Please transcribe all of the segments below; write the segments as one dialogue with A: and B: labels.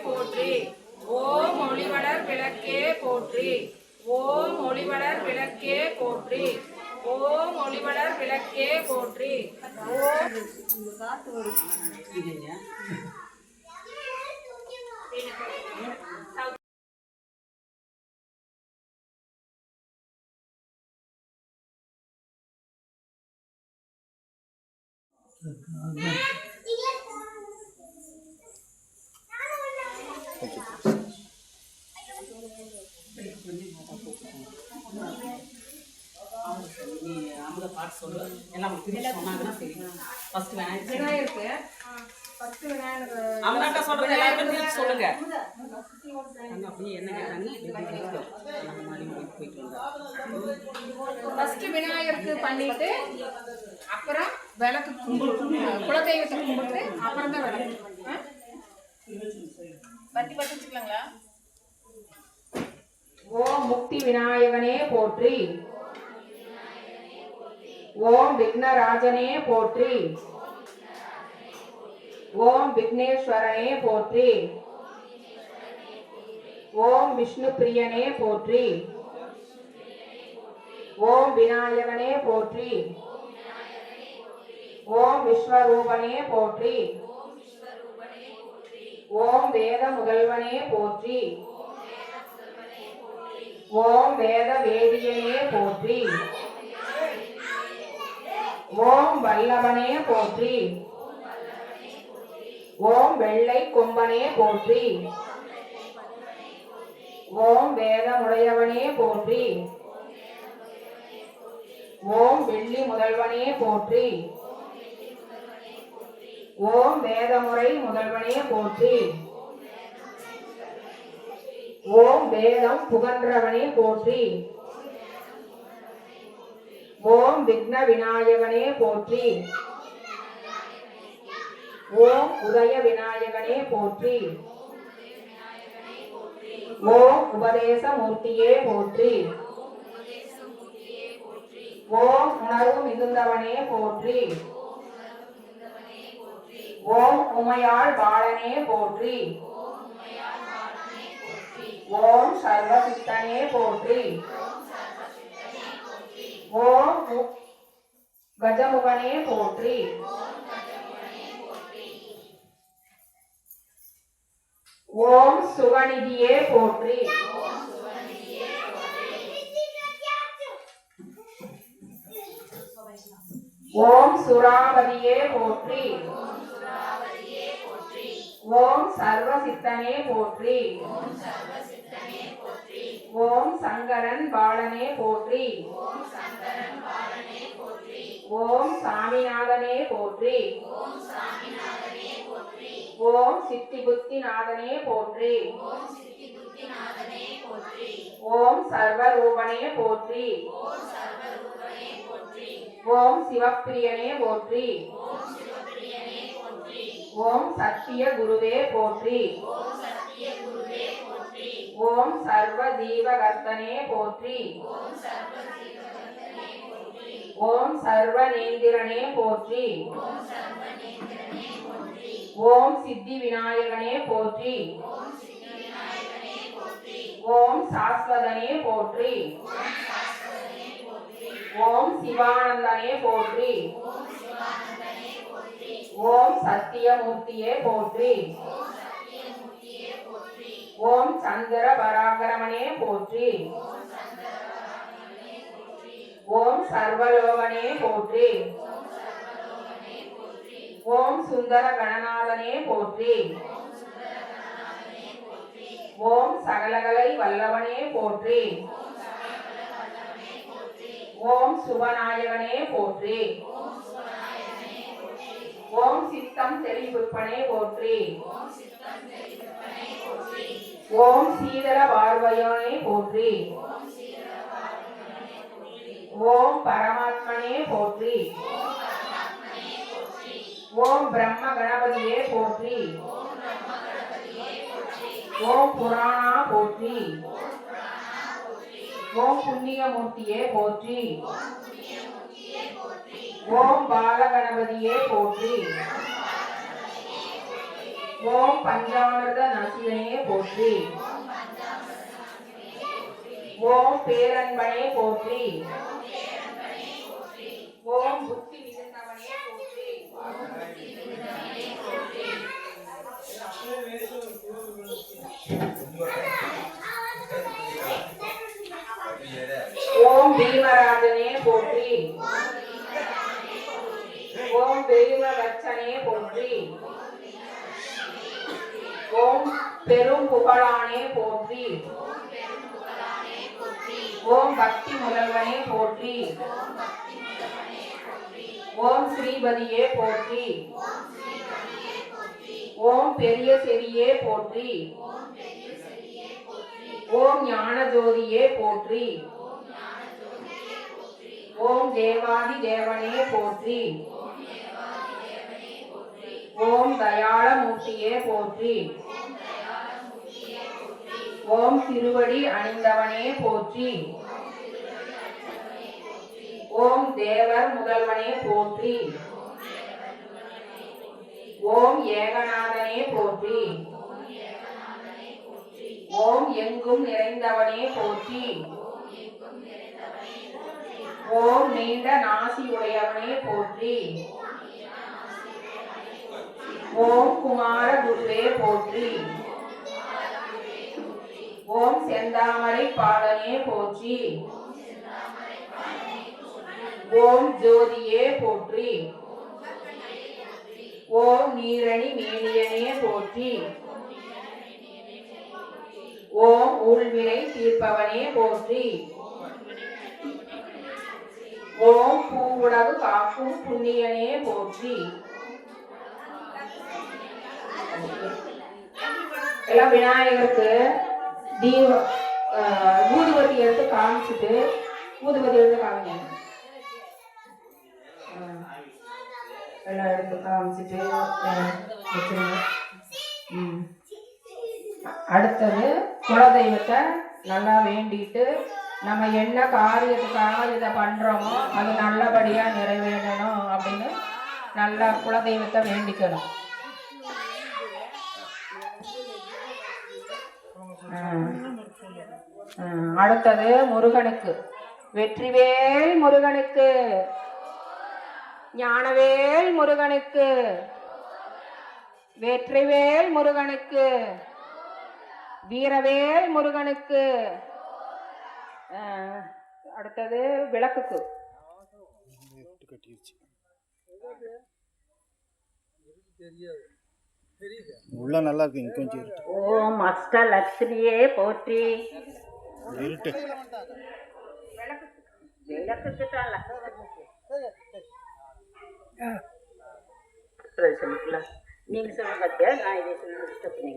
A: போற்றி. ஓம் ஒளிவளர் விளக்கே போற்றி. ஓம் ஒளிவளர் விளக்கே போற்றி. ஓம் ஒளிவளர் விளக்கே போற்றி.
B: பாட்டு சொல்லு எல்லாம் சொன்னாங்கன்னா சரி. ஃபர்ஸ்ட்
A: விநாயகருக்கு ஃபர்ஸ்ட் விநாயகர்
B: அவங்கள்ட்ட சொல்றது எல்லாருக்கும் சொல்லுங்க. அப்படியே என்ன கேட்டாங்க
A: ஃபர்ஸ்ட் விநாயகருக்கு பண்ணிட்டு அப்புறம் விளக்கு குலதெய்வத்தை கும்பிட்டு அப்புறம் தான் விளக்கு பத்தி பத்தி வச்சுக்கலாங்களா? ஓம் முக்தி விநாயகனே போற்றி. ஓம் விக்னராஜனே போற்றி. ஓம் விக்னேஸ்வரனே போற்றி. ஓம் விஷ்ணு பிரியனே போற்றி. ஓம் விநாயகனே போற்றி. ஓம் விஸ்வரூபனே போற்றி. ஓம் வேத முதல்வனே போற்றி. ஓம் வேத வேதியனே போற்றி. ஓம் வல்லவனே போற்றி. ஓம் வெள்ளை கொம்பனே போற்றி. ஓம் வேதமுடையவனே போற்றி. ஓம் வெள்ளி முதல்வனே போற்றி. ஓம் வேதமுறை முதல்வனே போற்றி. ஓம் வேதம் புகன்றவனே போற்றி. ஓம் விக்ன விநாயகனே போற்றி. ஓம் உதய விநாயகனே போற்றி. ஓம் உபதேச மூர்த்தியே போற்றி. ஓம் உணர்வு மிகுந்தவனே போற்றி. ஓம் உமையாள் பாலனே போற்றி. ஓம் சர்வசித்தனே போற்றி. ஓம் கஜமுகனே போற்றி. ஓம் சுகநிதியே போற்றி. ஓம் சுராவதியே போற்றி. ஓம் சர்வசித்தனே போற்றி. ஓம் சங்கரன் பாலனே போற்றி. ஓம் சாமிநாதனே போற்றி. ஓம் சித்தி புத்திநாதனே போற்றி. ஓம் சர்வரூபனே போற்றி. ஓம் சிவப்பிரியனே போற்றி. ஓம் சத்திய குருவே போற்றி. ஓம் சர்வ ஜீவகர்த்தனே போற்றி. ஓம் சர்வநேந்திரனே போற்றி. ஓம் சித்தி விநாயகனே போற்றி. ஓம் சாஸ்வதனே போற்றி. ஓம் சிவானந்தனே போற்றி. ஓம் சத்தியமூர்த்தியே போற்றி. ஓம் சந்திர பராகரமனே போற்றி. ஓம் சர்வலோகனே போற்றி. ஓம் சுந்தர கணநாதனே போற்றி. ஓம் சகலகலை வல்லவனே போற்றி. ஓம் சுபநாயகனே போற்றி. ஓம் சித்தம் தெளிவுப்பனே போற்றி. ஓம் சீதள பார்வையோனே போற்றி. ஓம் பரமாத்மனே போற்றி. ஓம் பிரம்ம கணபதியே போற்றி. ஓம் புராணா போற்றி. ஓம் புண்ணியமூர்த்தியே போற்றி. ஓம் பாலகணபதியே போற்றி. ஓம் பஞ்சாமிர்த நசிகனே போற்றி. ஓம் பேரன்பனே போற்றி. ஓம் புத்தி மிகுந்தவனே போற்றி. ஓம் பீமராஜனே போற்றி. ஓம் பீமவச்சனே போற்றி. ஓம் பெரும் புகழானே போற்றி. ஓம் பக்தி முதல்வனே போற்றி. ஓம் ஸ்ரீபதியே போற்றி. ஓம் பெரிய செவியே போற்றி. ஓம் ஞான ஜோதியே போற்றி. ஓம் தேவாதி தேவனே போற்றி. ஓம் தயாள மூர்த்தியே போற்றி. ஓம் திருவடி அணிந்தவனே போற்றி. ஓம் தேவர் முதல்வனே போற்றி. ஓம் ஏகநாதனே போற்றி. ஓம் எங்கும் நிறைந்தவனே போற்றி. ஓம் நீண்ட நாசி உடையவனே போற்றி. ஓம் குமார குருவே போற்றி. ஓம் செந்தாமரை பாதனே போற்றி. ஓம் ஜோதியே போற்றி. ஓம் நீரணி மேனியனே போற்றி. ஓம் ஊழ்வினை தீர்ப்பவனே போற்றி. ஓம் பூவுலகு காக்கும் புண்ணியனே போற்றி. எல்லாம் விநாயகருக்கு ஊதுபத்தி எடுத்து காமிச்சிட்டு ஊதுபத்தி எடுத்து காமிங்க. எல்லாம் எடுத்து காமிச்சிட்டு வச்சுருங்க. அடுத்தது குலதெய்வத்தை நல்லா வேண்டிட்டு நம்ம என்ன காரியத்துக்காக இதை பண்றோமோ அது நல்லபடியா நிறைவேறணும் அப்படின்னு நல்லா குலதெய்வத்தை வேண்டிக்கணும். அடுத்தது முருகனுக்கு வெற்றிவேல் முருகனுக்கு, ஞானவேல் முருகனுக்கு, வெற்றிவேல் முருகனுக்கு, வீரவேல் முருகனுக்கு. அடுத்தது விளக்குக்கு
C: உள்ள நல்லா இருக்கு. இங்க கொஞ்சம்
D: ஓம் அஷ்டலட்சுமியே போற்றி. நீங்க சொல்லுங்க, நான் இதை சொல்லி.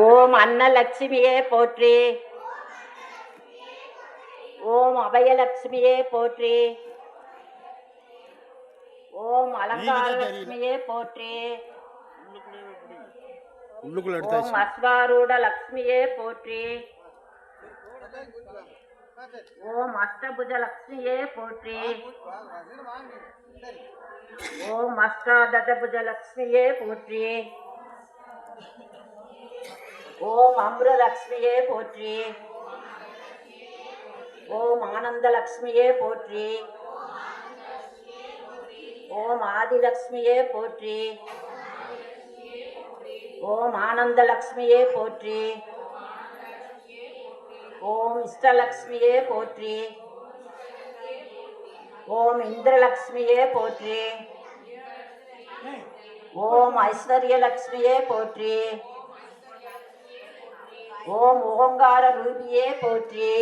D: ஓம் அன்னலட்சுமியே போற்றி. ஓம் அபயலட்சுமியே போற்றி. ஓம் அலங்கார லட்சுமியே போற்றி. ஓம் அஸ்வாரூட லட்சுமியே போற்றி. ஓம் அஷ்டபுஜ லட்சுமியே போற்றி. ஓம் அஷ்டாதசபுஜ லட்சுமியே போற்றி. ஓம் அமிர்தலட்சுமியே போற்றி. ஓம் ஆனந்த லட்சுமியே போற்றி. ஓம் ஆதிலட்சுமியே போற்றி. ஓம் ஆனந்த லட்சுமியே போற்றி. ஓம் இஷ்டலட்சுமியே போற்றி. ஓம் இந்திரலட்சுமியே போற்றி. ஓம் ஐஸ்வர்யலட்சுமியே போற்றி. ஓம் ஓங்கார ரூபியே போற்றி.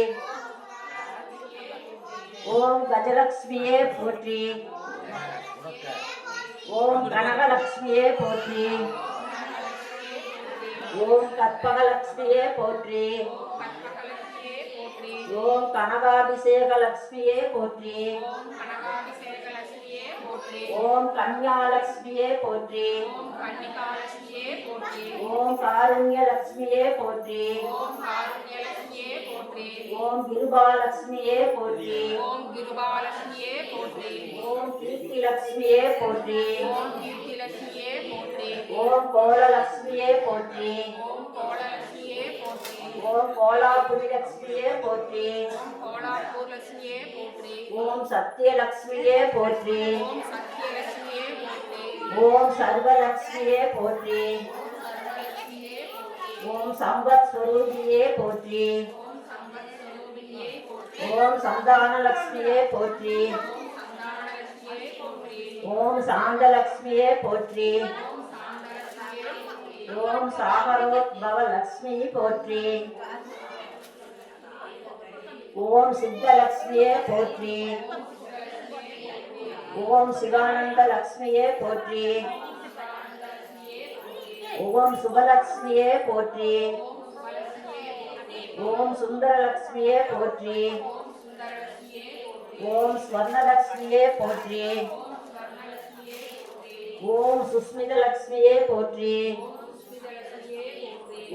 D: ஓம் கஜலட்சுமியே போற்றி. ஓம் கனகலட்சுமியே போற்றி. ஓம் கற்பகலட்சுமியே போற்றி. ஓம் கனகாபிஷேக லட்சுமியே போற்றி. ஓம் கன்யாலட்சுமியே போற்றி. ஓம் காருண்ய லட்சுமியே போற்றி. ஓம் கிருபாலட்சுமியே போற்றி.
A: ஓம் கிருபாலட்சுமியே போற்றி.
D: ஓம் கீர்த்திலட்சுமியே போற்றி.
A: ஓம் கீர்த்திலட்சுமியே போற்றி.
D: ஓம் கோலலட்சுமியே போற்றி.
A: ஓம் கோலலட்சுமியே போற்றி.
D: ஓம் கோலாபுரி லட்சுமியே போற்றி.
A: ஓம் கோலாப்பூர் லட்சுமியே போற்றி.
D: ஓம் சத்யலட்சுமியே போற்றி.
A: ஓம் சத்யலட்சுமியே போற்றி.
D: ஓம் சர்வலட்சுமியே போற்றி.
A: சர்வலட்சுமியே போற்றி.
D: ஓம் சம்பத் ஸ்வரூபியே போற்றி.
A: ஓம் சம்பத் ஸ்வரூபிணியே போற்றி.
D: ஓம் சந்தானலட்சுமியே போற்றி.
A: சந்தானலட்சுமியே போற்றி.
D: ஓம் சாந்தலட்சுமியே போற்றி.
A: ஓம் சாந்தலட்சுமியே போற்றி.
D: ஓம் சாகரோத்பவ லட்சுமி போற்றி. ஓம் சித்தலட்சுமியே போற்றி. ஓம் சிவானந்த லட்சுமியே போற்றி. ஓம் சுபலட்சுமியே போற்றி. ஓம் சுந்தரலட்சுமியே போற்றி. ஓம் ஸ்வர்ணலட்சுமியே போற்றி. ஓம் சுஸ்மிதலட்சுமியே போற்றி.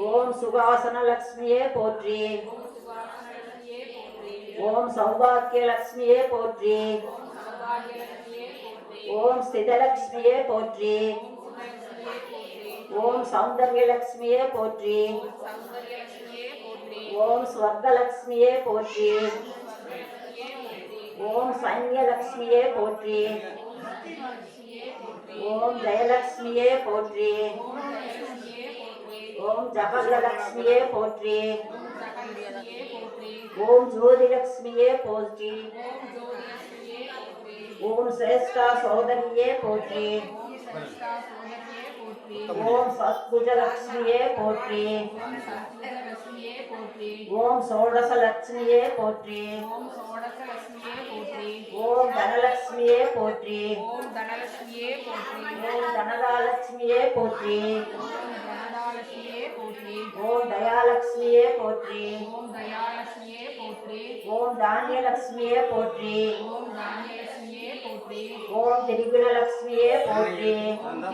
D: ஓம் சுகாசனலட்சுமியே போற்றி. ஓம் சௌபாக்கியலட்சுமியே போற்றி. ஓம் ஸ்திதலட்சுமியே போற்றி. ஓம் சௌந்தர்யலட்சுமியே போற்றி. ஓம் ஸ்வர்கலட்சுமியே போற்றி. ஓம் சைன்யலட்சுமியே போற்றி. ஓம் ஜெயலட்சுமியே போற்றி. ஓம் ஜகல்லட்சுமியே போற்றி. ஓம் ஜோதிலட்சுமியே போற்றி. ஓம் சிரேஷ்டா சோதரியே போற்றி. ஓம் சத்புஜலட்சுமியே போற்றி. ஓம் சோடசலட்சுமியே போற்றி. ஓம் தனலட்சுமியே போற்றி.
A: ஓம் தனலட்சுமியே போற்றி.
D: ஓம் தனதாலட்சுமியே போற்றி.
A: தனதாலட்சுமியே போற்றி.
D: ஓம் தயாலட்சுமியே போற்றி.
A: ஓம் தயாலட்சுமியே போற்றி.
D: ஓம் தானியலட்சுமியே போற்றி.
A: ஓம் தானியலட்சுமியே போற்றி.
D: ஓம் திரிகுணலட்சுமியே போற்றி.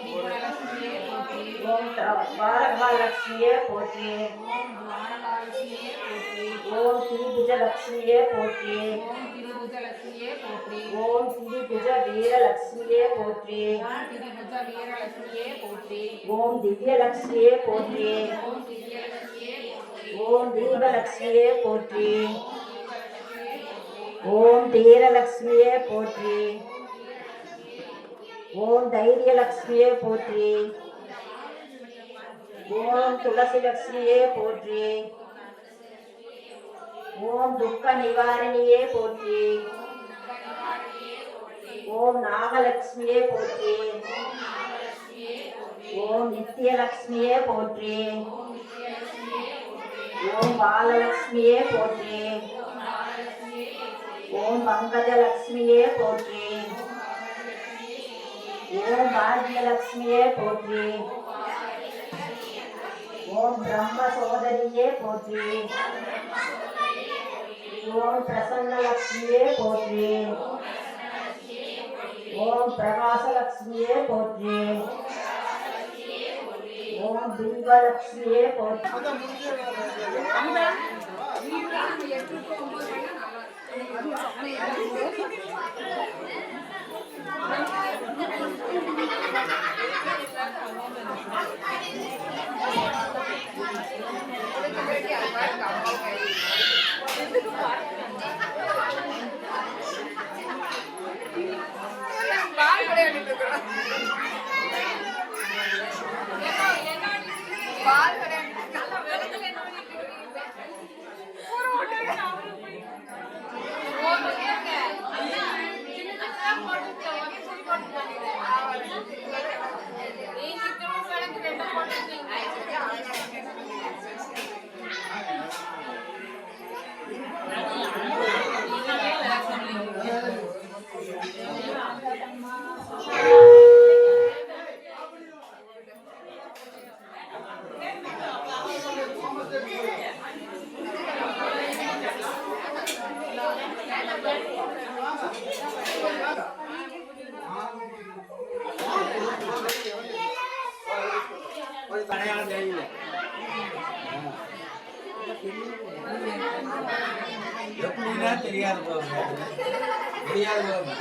A: திரிபுரலட்சுமியே போற்றி.
D: ஓம் துவாரகாலட்சுமியே போற்றி.
A: ஓம் துவாரகாலட்சுமியே போற்றி.
D: ஓம் திரிபுஜலட்சுமியே போற்றி.
A: ஓம் திரிபுஜலட்சுமியே போற்றி.
D: ஓம் திரிபுஜ வீரலட்சுமியே போற்றி.
A: திரிபுஜ வீரலட்சுமியே போற்றி.
D: ஓம் திவ்யலட்சுமியே போற்றி.
A: ஓம் திவ்யலட்சுமியே போற்றி.
D: ஓம் தீபலட்சுமியே போற்றி. ஓம் தீரலட்சுமியே போற்றி. ஓம் தைரியலட்சுமியே போற்றி. ஓம் துளசிலட்சுமியே போற்றி. ஓம் துக்க நிவாரணியே போற்றி. ஓம் நாகலட்சுமியே போற்றி. ஓம் நித்யலட்சுமியே போற்றி. ஓம் பாலலட்சுமியே போற்றி. ஓம் பங்கஜலட்சுமியே போற்றி. ஓம் பாக்யலட்சுமியே போற்றி. ஓம் பிரம்ம சோதரியே போற்றி. ஓம் பிரசன்னலட்சுமியே போற்றி. ஓம் பிரகாசலட்சுமியே போற்றி. ஓம் பிம்பலட்சுமியே போற்றி.
E: எப்படின்னா தெரியாது போகுது தெரியாது போகுது.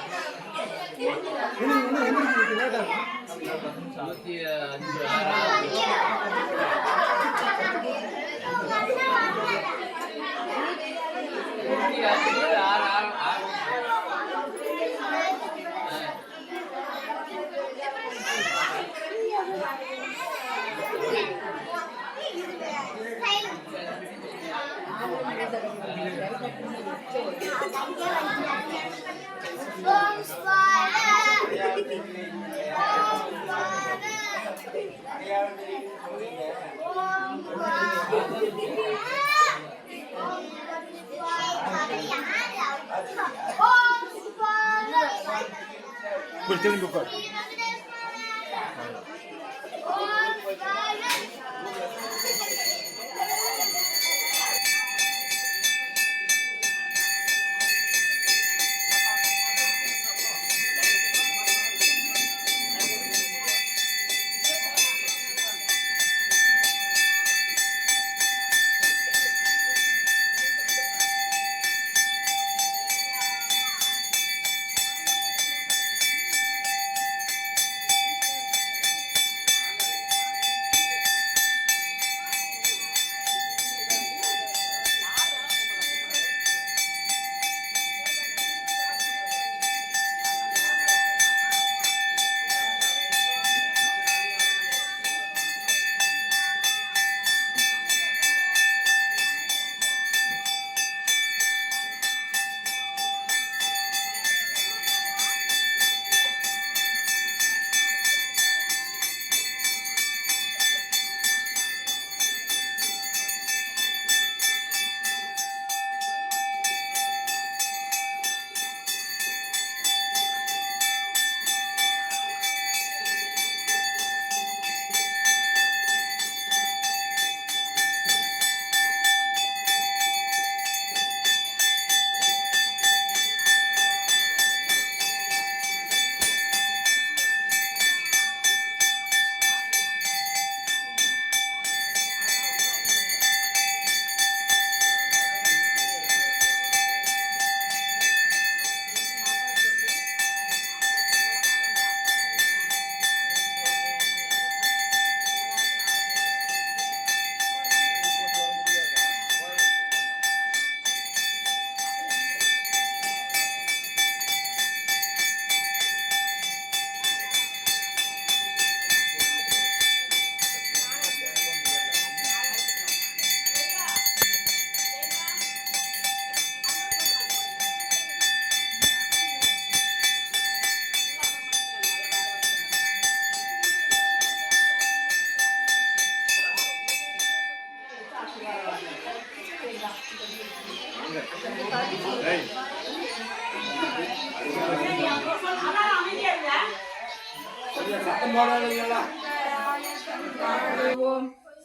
C: திரும்பி உட்கார்.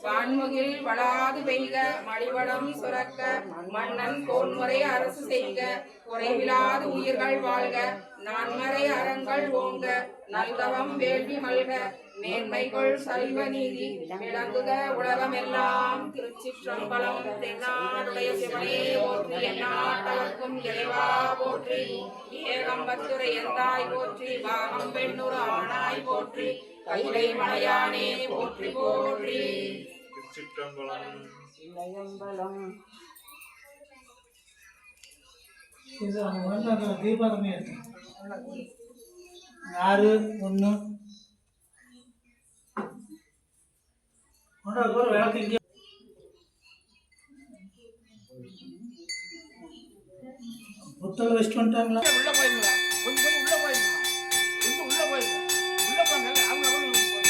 A: வான்முகில் வளாது பெய்க மடிவளம் சுரக்க மன்னன் கோன்முறை அரசு செய்க குறைவிலாது உயிர்கள் வாழ்க நான்மறை அறங்கள் ஓங்க நல்தவம் வேள்வி மல்க மேன்மைகள் சல்வ நீதி விளங்குக உலகமெல்லாம். திருச்சிற்றம்பலம். தென்னாடுடைய சிவனே போற்றி, எந்நாட்டவர்க்கும் இறைவா போற்றி, ஏகம்பத்துரை எந்தாய் போற்றி, பாகம் பெண்ணுறு ஆனாய் போற்றி, கைலை மலையானே போற்றி போற்றி.
F: தீபாவளி இருக்கு 6/1 விளக்கு இங்கே புத்தகம் வச்சுட்டு வந்துட்டாங்களா?
C: உள்ள போயிருங்க, கொஞ்சம் உள்ள போயிருங்க, கொஞ்சம் உள்ள போயிருங்க, உள்ள போங்க. அவங்க கொஞ்சம் உள்ள போங்க.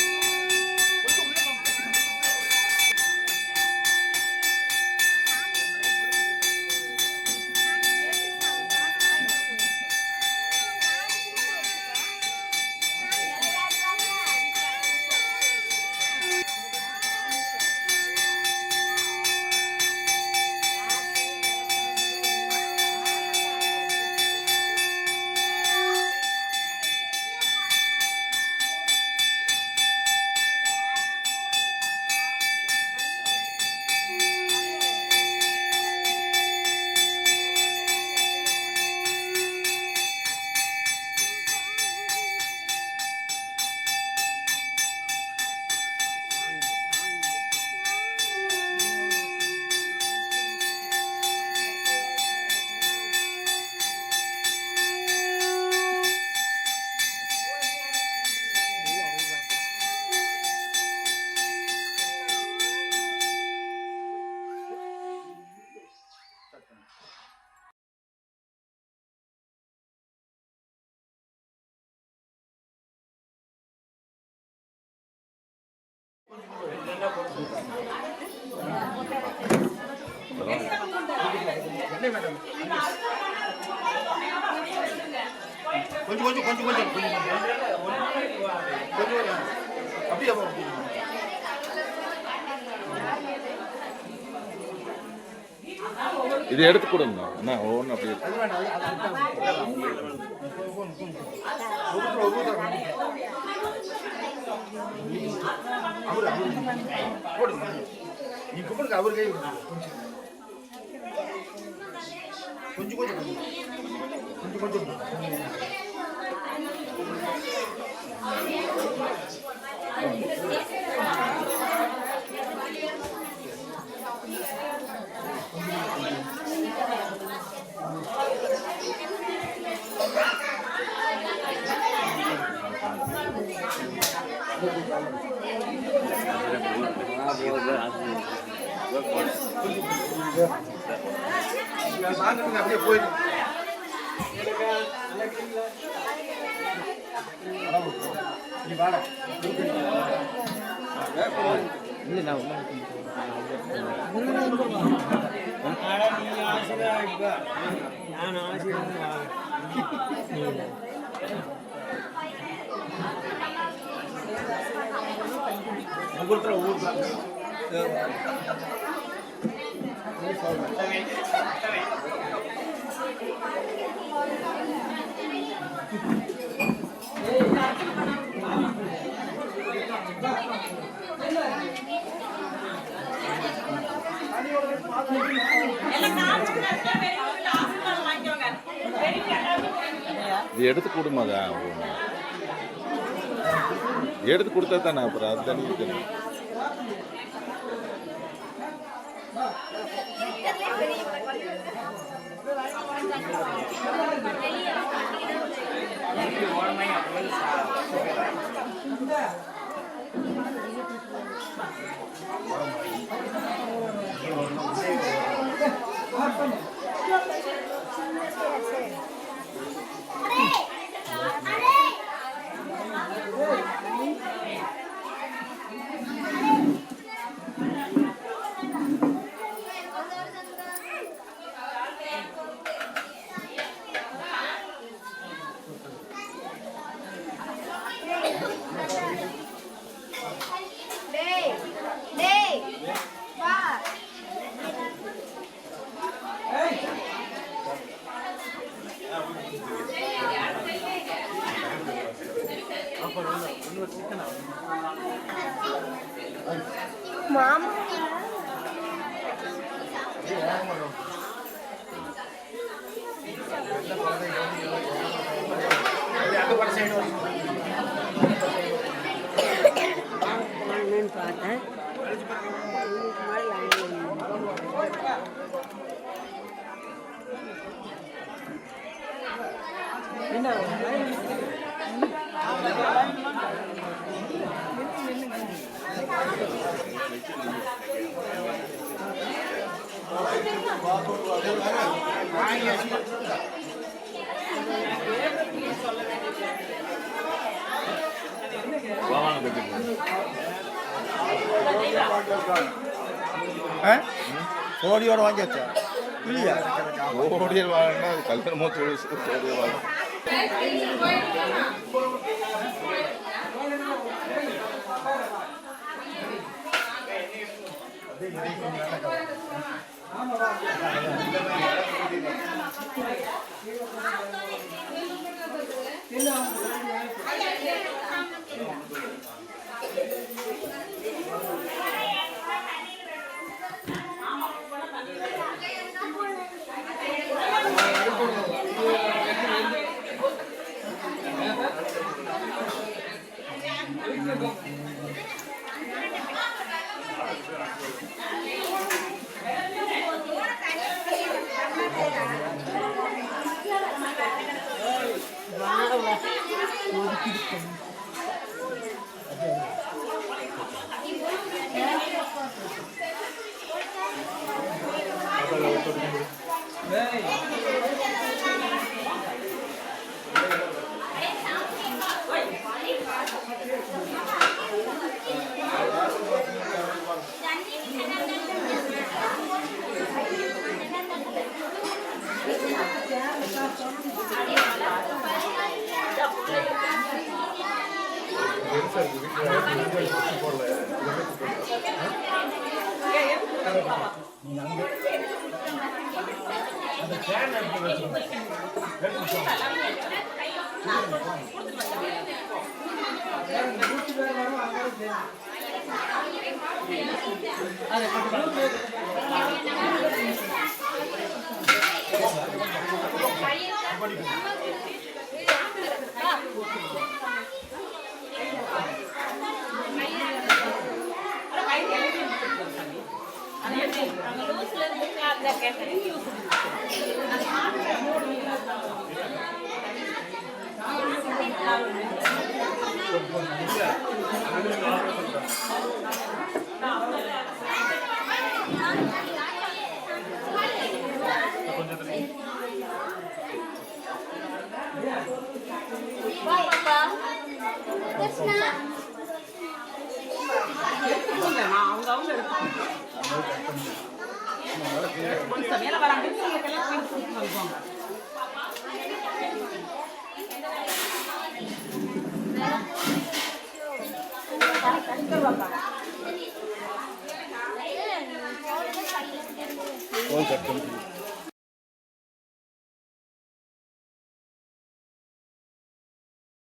C: என்ன மேடம் கொஞ்சம் கொஞ்சம் கொஞ்சம் கொஞ்சம் கொஞ்சம் கொஞ்சம் அப்படியே
G: இது எடுத்து கொடுங்க அண்ணா ஒவ்வொன்றும் அப்படியே
C: போடுங்க நீ கூப்பிடுங்க அவர் கை கொஞ்சம் கொஞ்சம் கொஞ்சம் கொஞ்சம் அப்படியே போயிடு நீ வாடா ஒவ்வொருத்தரும் ஒவ்வொரு
G: இது எடுத்து கொடுமாதா எடுத்து கொடுத்தா தானே அப்புறம் அதுதான் இருக்கணும்
H: மாமா பார்த்தேன்
C: சோடியோட வாங்கியாச்சா இல்லையா
G: ஓடியல் வாங்கினா அது கல்யாணமோ ஓடியல் வாங்க
C: அந்த கேன் எடுத்து வச்சுக்கோங்க.
B: அவங்க கொஞ்சம் மேல வராங்க வருவாங்க.
G: कौन सा